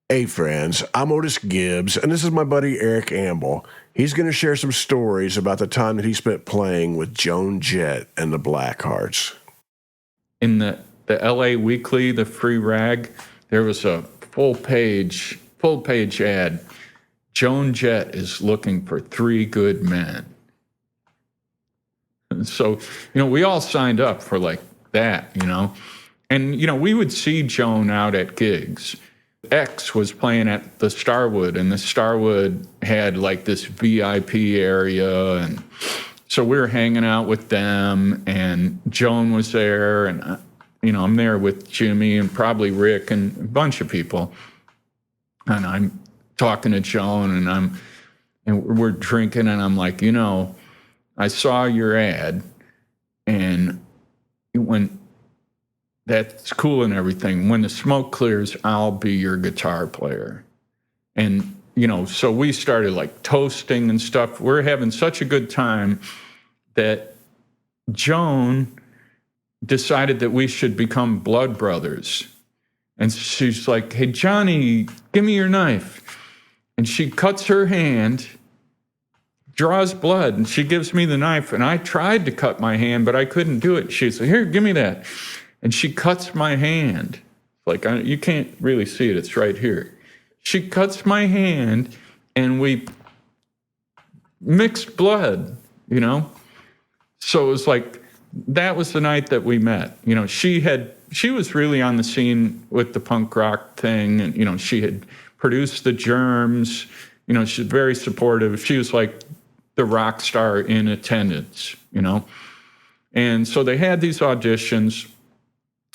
Hey friends, I'm Otis Gibbs, and this is my buddy Eric Ambel. He's going to share some stories about the time that he spent playing with Joan Jett and the Blackhearts. In the LA Weekly, the free rag, there was a full page ad. Joan Jett is looking for 3 good men. And so, we all signed up for like that, And, we would see Joan out at gigs. X was playing at the Starwood, and the Starwood had like this VIP area, and so we were hanging out with them, and Joan was there, and I'm there with Jimmy and probably Rick and a bunch of people, and I'm talking to Joan, and we're drinking, and I'm like, I saw your ad, and when that's cool and everything. When the smoke clears, I'll be your guitar player. And, so we started like toasting and stuff. We're having such a good time that Joan decided that we should become blood brothers. And she's like, hey, Johnny, give me your knife. And she cuts her hand, draws blood, and she gives me the knife. And I tried to cut my hand, but I couldn't do it. She said, here, give me that. And she cuts my hand. Like, you can't really see it. It's right here. She cuts my hand, and we mixed blood, So it was like, that was the night that we met. She was really on the scene with the punk rock thing. And, she had produced the Germs. She's very supportive. She was like the rock star in attendance, And so they had these auditions.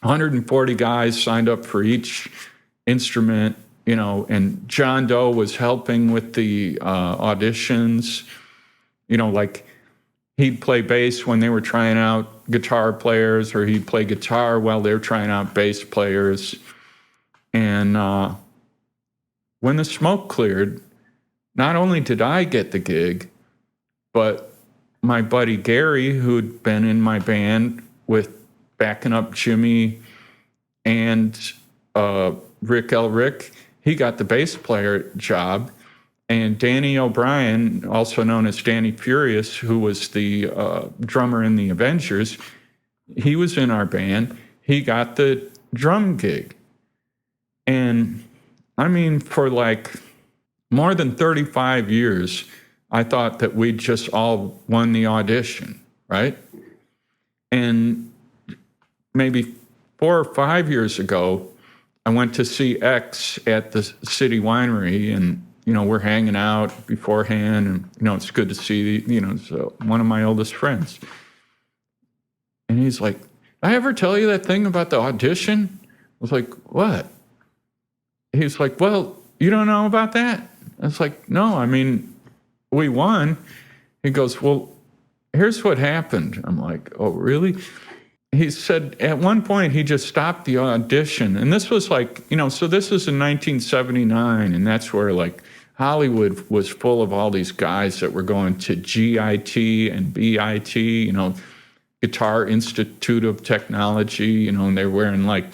140 guys signed up for each instrument, and John Doe was helping with the auditions. Like he'd play bass when they were trying out guitar players, or he'd play guitar while they were trying out bass players. And when the smoke cleared, not only did I get the gig, but my buddy Gary, who'd been in my band with backing up Jimmy and Rick Elric, he got the bass player job. And Danny O'Brien, also known as Danny Furious, who was the drummer in the Avengers, he was in our band. He got the drum gig. And for like more than 35 years, I thought that we'd just all won the audition, right? And maybe 4 or 5 years ago, I went to see X at the City Winery, and, we're hanging out beforehand, and, it's good to see, so one of my oldest friends. And he's like, did I ever tell you that thing about the audition? I was like, what? He's like, well, you don't know about that? I was like, no, we won. He goes, well, here's what happened. I'm like, oh, really? He said at one point he just stopped the audition. And this was like, so this was in 1979. And that's where like Hollywood was full of all these guys that were going to GIT and BIT, Guitar Institute of Technology, and they're wearing like,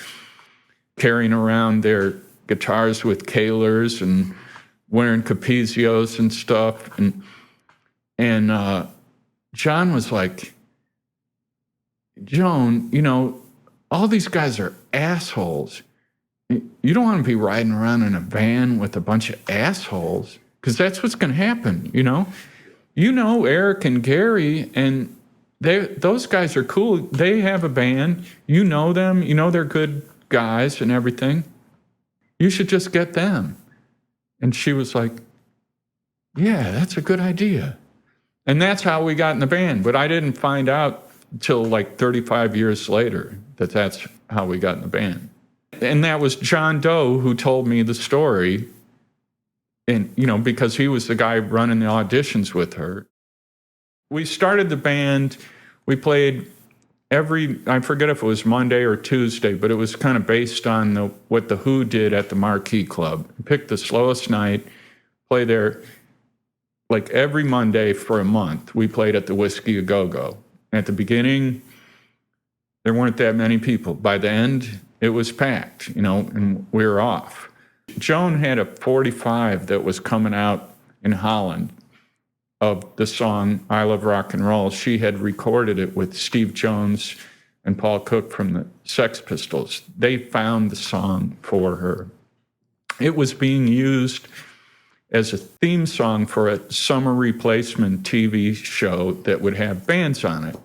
carrying around their guitars with Kahlers and wearing Capizios and stuff. And John was like, Joan, all these guys are assholes. You don't want to be riding around in a van with a bunch of assholes, because that's what's going to happen, Eric and Gary, and those guys are cool. They have a band. You know them. They're good guys and everything. You should just get them. And she was like, yeah, that's a good idea. And that's how we got in the band. But I didn't find out till like 35 years later that that's how we got in the band. And that was John Doe who told me the story. And, because he was the guy running the auditions with her. We started the band. We played I forget if it was Monday or Tuesday, but it was kind of based on what the Who did at the Marquee Club. Pick the slowest night, play there like every Monday for a month. We played at the Whiskey A Go-Go. At the beginning, there weren't that many people. By the end, it was packed, and we were off. Joan had a 45 that was coming out in Holland of the song I Love Rock and Roll. She had recorded it with Steve Jones and Paul Cook from the Sex Pistols. They found the song for her. It was being used as a theme song for a summer replacement TV show that would have bands on it.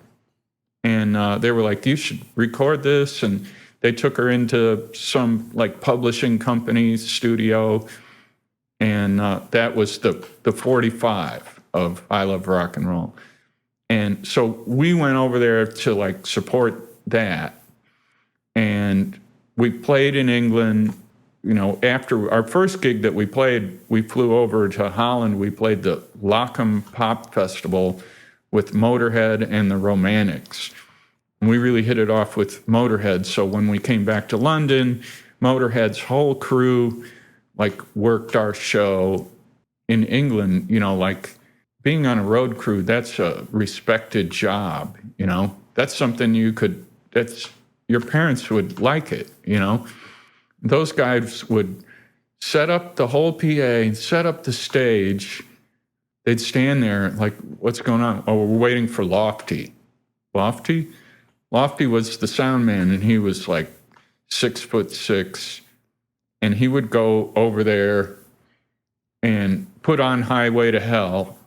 And they were like, you should record this. And they took her into some like publishing company's studio. And that was the 45 of I Love Rock and Roll. And so we went over there to like support that. And we played in England. You know, after our first gig that we played, we flew over to Holland. We played the Lockham Pop Festival with Motorhead and the Romantics. And we really hit it off with Motorhead. So when we came back to London, Motorhead's whole crew like worked our show in England. You know, like being on a road crew, that's a respected job, you know. That's something that's your parents would like it, you know. Those guys would set up the whole PA, set up the stage. They'd stand there like, what's going on? Oh, we're waiting for Lofty. Lofty? Lofty was the sound man, and he was like 6'6", and he would go over there and put on Highway to Hell,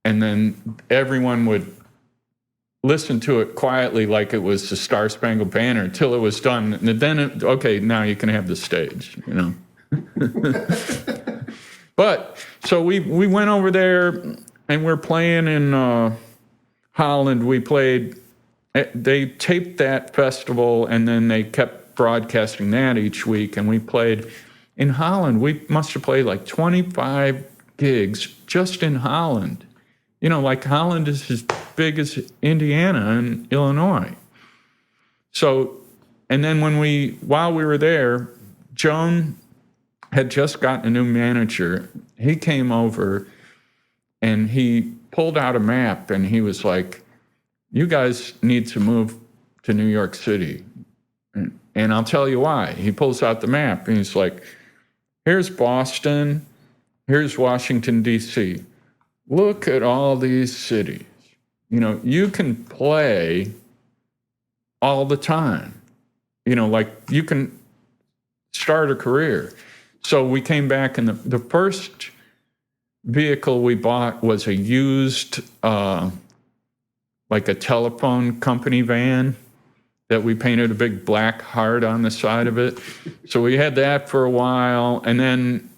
and then everyone would listen to it quietly like it was the Star Spangled Banner until it was done. And then, okay, now you can have the stage, you know. But so we went over there and we're playing in Holland. We played, they taped that festival and then they kept broadcasting that each week. And we played in Holland. We must have played like 25 gigs just in Holland. You know, like Holland is as big as Indiana and Illinois. So, and then while we were there, Joan had just gotten a new manager. He came over and he pulled out a map and he was like, you guys need to move to New York City. And I'll tell you why. He pulls out the map and he's like, here's Boston, here's Washington, D.C., look at all these cities. You know, you can play all the time. You know, like you can start a career. So we came back and the first vehicle we bought was a used, like a telephone company van that we painted a big black heart on the side of it. So we had that for a while. And then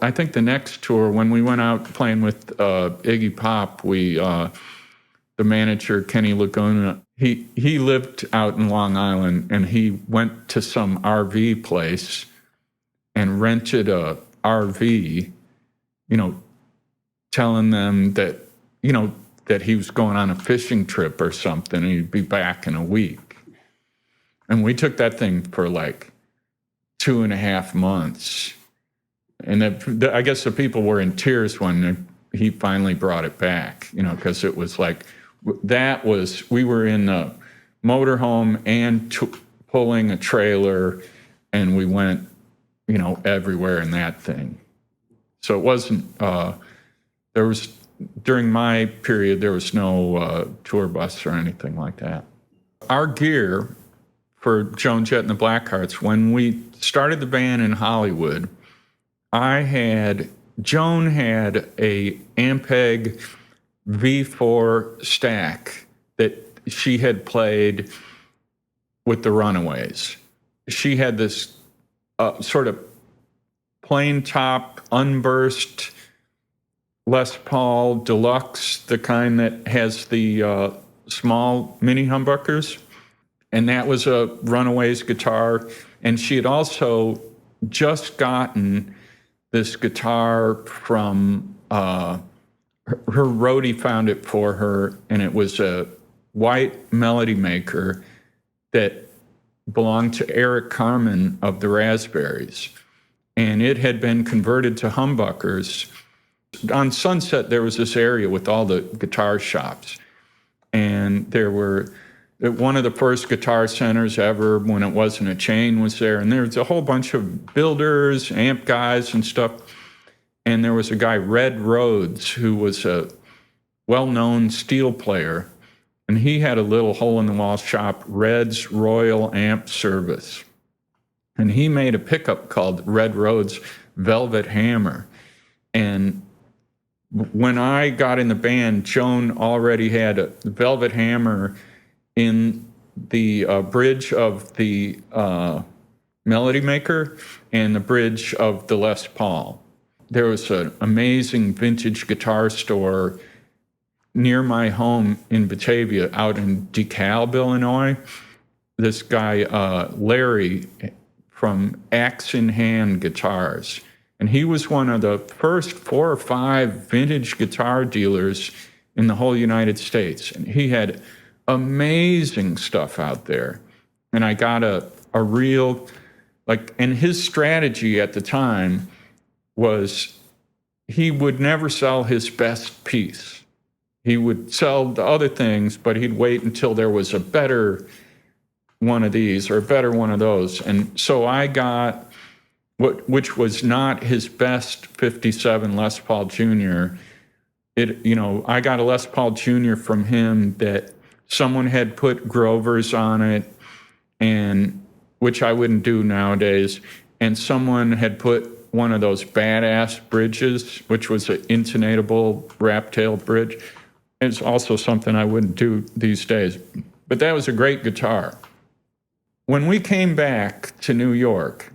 I think the next tour, when we went out playing with Iggy Pop, the manager, Kenny Laguna, he lived out in Long Island, and he went to some RV place and rented a RV, you know, telling them that, you know, that he was going on a fishing trip or something, and he'd be back in a week. And we took that thing for like 2.5 months. And I guess the people were in tears when he finally brought it back, you know, because it was like, we were in a motorhome and pulling a trailer, and we went, you know, everywhere in that thing. So it wasn't, during my period, there was no tour bus or anything like that. Our gear for Joan Jett and the Blackhearts, when we started the band in Hollywood, Joan had a Ampeg V4 stack that she had played with the Runaways. She had this sort of plain top, unburst Les Paul Deluxe, the kind that has the small mini humbuckers. And that was a Runaways guitar. And she had also just gotten this guitar from her roadie found it for her, and it was a white Melody Maker that belonged to Eric Carmen of the Raspberries. And it had been converted to humbuckers. On Sunset, there was this area with all the guitar shops. And there were One of the first guitar centers ever, when it wasn't a chain, was there. And there's a whole bunch of builders, amp guys and stuff. And there was a guy, Red Rhodes, who was a well-known steel player. And he had a little hole-in-the-wall shop, Red's Royal Amp Service. And he made a pickup called Red Rhodes Velvet Hammer. And when I got in the band, Joan already had a Velvet Hammer in the bridge of the Melody Maker and the bridge of the Les Paul. There was an amazing vintage guitar store near my home in Batavia, out in DeKalb, Illinois. This guy, Larry, from Axe in Hand Guitars. And he was one of the first 4 or 5 vintage guitar dealers in the whole United States. And he had amazing stuff out there. And I got a real, and his strategy at the time was he would never sell his best piece. He would sell the other things, but he'd wait until there was a better one of these or a better one of those. And so I got which was not his best 57 Les Paul Jr. I got a Les Paul Jr. from him that someone had put Grovers on it, and which I wouldn't do nowadays. And someone had put one of those badass bridges, which was an intonatable wrap tail bridge. It's also something I wouldn't do these days. But that was a great guitar. When we came back to New York,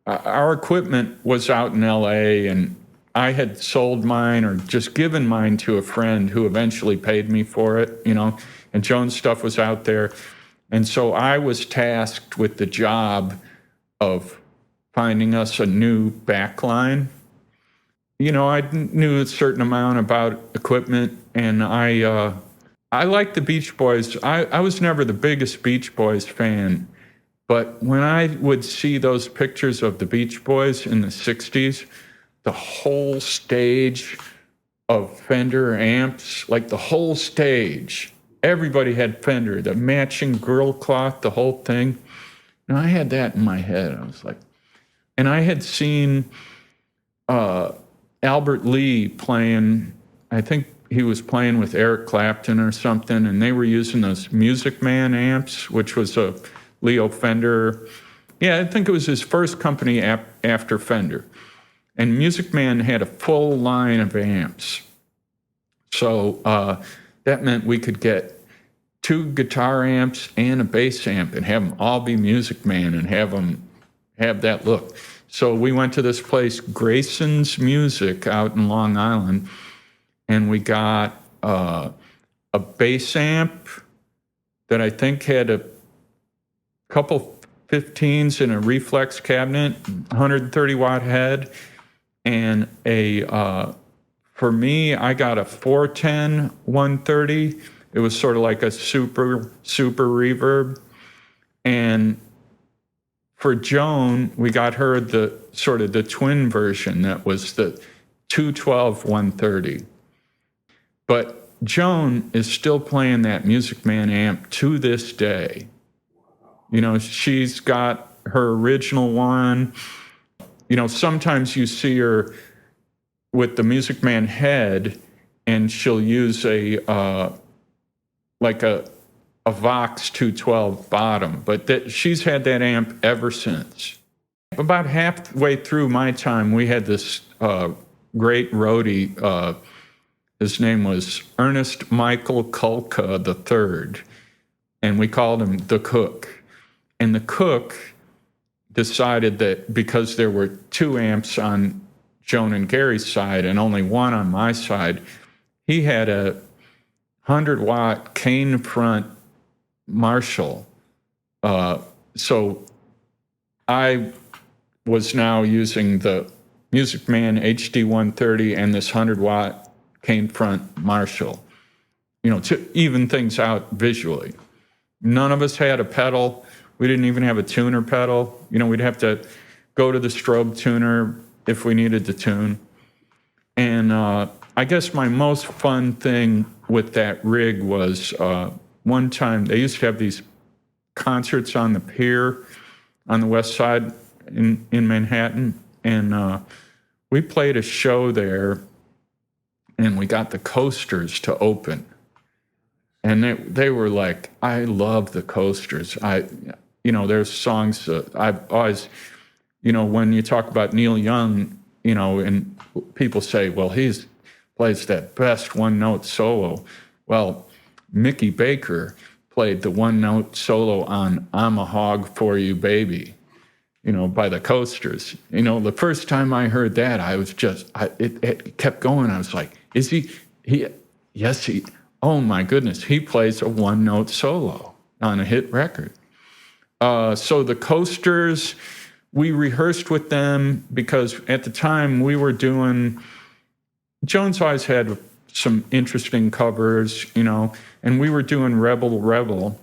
our equipment was out in LA, and I had sold mine or just given mine to a friend who eventually paid me for it, and Joan's stuff was out there. And so I was tasked with the job of finding us a new backline. I knew a certain amount about equipment, and I liked the Beach Boys. I was never the biggest Beach Boys fan, but when I would see those pictures of the Beach Boys in the 60s, the whole stage of Fender amps, the whole stage, everybody had Fender, the matching grill cloth, the whole thing. And I had that in my head. I was like, and I had seen Albert Lee playing, I think he was playing with Eric Clapton or something, and they were using those Music Man amps, which was a Leo Fender. Yeah, I think it was his first company after Fender. And Music Man had a full line of amps. So that meant we could get 2 guitar amps and a bass amp and have them all be Music Man and have them have that look. So we went to this place, Grayson's Music, out in Long Island, and we got a bass amp that I think had a couple 15s in a reflex cabinet, 130-watt head, and for me, I got a 410 130. It was sort of like a super reverb. And for Joan, we got her the sort of the twin version that was the 212 130. But Joan is still playing that Music Man amp to this day. She's got her original one. Sometimes you see her with the Music Man head, and she'll use a Vox 212 bottom, but she's had that amp ever since. About halfway through my time, we had this great roadie. His name was Ernest Michael Kulka III, and we called him the Cook. And the Cook decided that because there were 2 amps on Joan and Gary's side and only 1 on my side, he had a 100-watt cane front Marshall. So I was now using the Music Man HD 130 and this 100-watt cane front Marshall, to even things out visually. None of us had a pedal. We didn't even have a tuner pedal. We'd have to go to the strobe tuner if we needed to tune. And I guess my most fun thing with that rig was one time they used to have these concerts on the pier on the west side in Manhattan, and we played a show there, and we got the Coasters to open. And they were like, I love the Coasters. There's songs I've always, when you talk about Neil Young, and people say, well, he's plays that best one-note solo. Well, Mickey Baker played the one-note solo on I'm a Hog for You, Baby, by the Coasters. The first time I heard that, I was just, it kept going. I was like, is he, yes, oh my goodness, he plays a one-note solo on a hit record. So the Coasters, we rehearsed with them because at the time we were doing, Jones always had some interesting covers, and we were doing Rebel Rebel.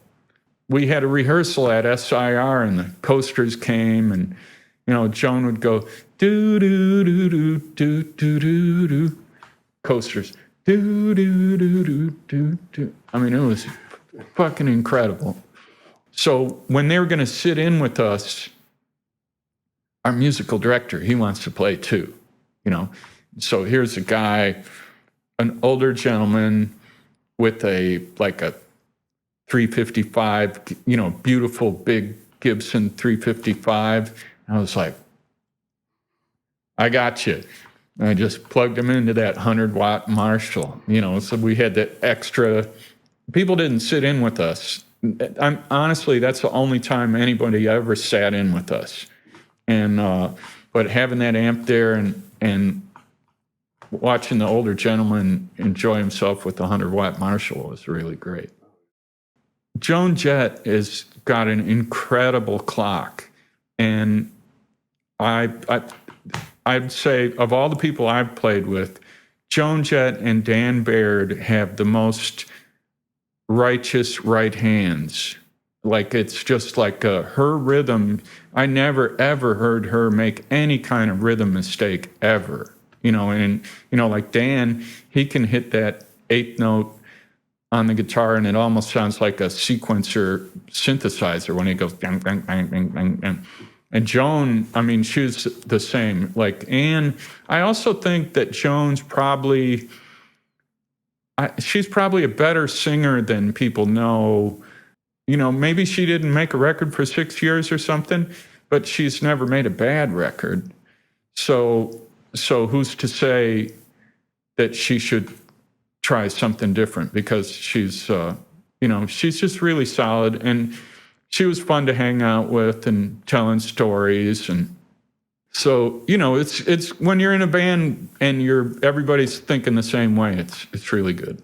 We had a rehearsal at SIR, and the Coasters came, and Joan would go do do do do do do do do. Coasters do do do do do do. I mean, it was fucking incredible. So when they were going to sit in with us, our musical director, he wants to play too, So here's a guy, an older gentleman with a 355, beautiful big Gibson 355. I was like, I got you. And I just plugged him into that 100-watt Marshall, so we had that extra. People didn't sit in with us. Honestly, that's the only time anybody ever sat in with us. And but having that amp there and watching the older gentleman enjoy himself with the 100-watt Marshall was really great. Joan Jett has got an incredible clock, and I'd say of all the people I've played with, Joan Jett and Dan Baird have the most righteous right hands. Like, it's just like her rhythm. I never, ever heard her make any kind of rhythm mistake ever. Like Dan, he can hit that eighth note on the guitar, and it almost sounds like a sequencer synthesizer when he goes bang, bang, bang, bang, bang, bang. And Joan, I mean, she's the same. And I also think that Joan's she's probably a better singer than people know. Maybe she didn't make a record for 6 years or something, but she's never made a bad record. So who's to say that she should try something different? Because she's just really solid, and she was fun to hang out with and telling stories. And so, it's when you're in a band and everybody's thinking the same way, it's really good.